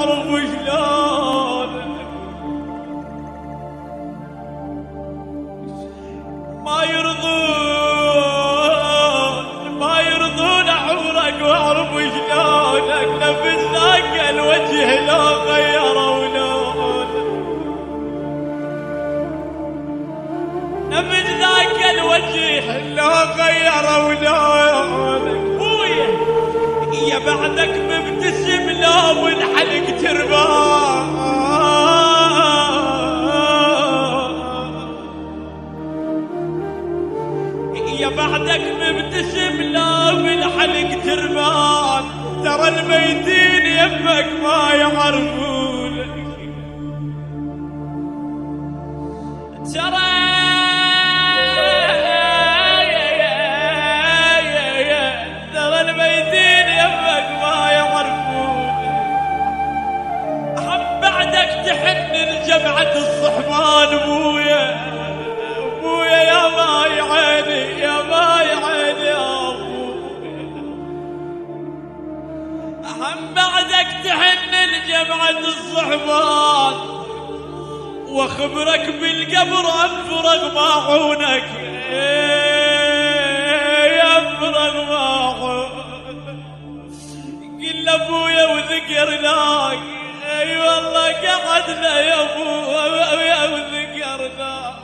واعرف شلون ما يرضون عمرك واعرف شلونك نفس ذاك الوجه لو غيروا لون نفس ذاك الوجه لو غيروا لونك بويا يا بعدك مبتسم لو انحلق تربان يا بعدك مبتسم لو انحلق تربان ترى الميتين يمك ما يعرفونك ترى الميتين يمك ما يعرفونك أحب بعدك تحن لجمعة الصحبان بويا بويا يا ماي عيني يا ماي عيني يا ابويا أحب بعدك تحن لجمعة الصحبان واخبرك بالقبر انفرغ معونك ينفرغ معونك قل ابويا وذكرناك اي والله قعدنا يا ابويا وذكرناك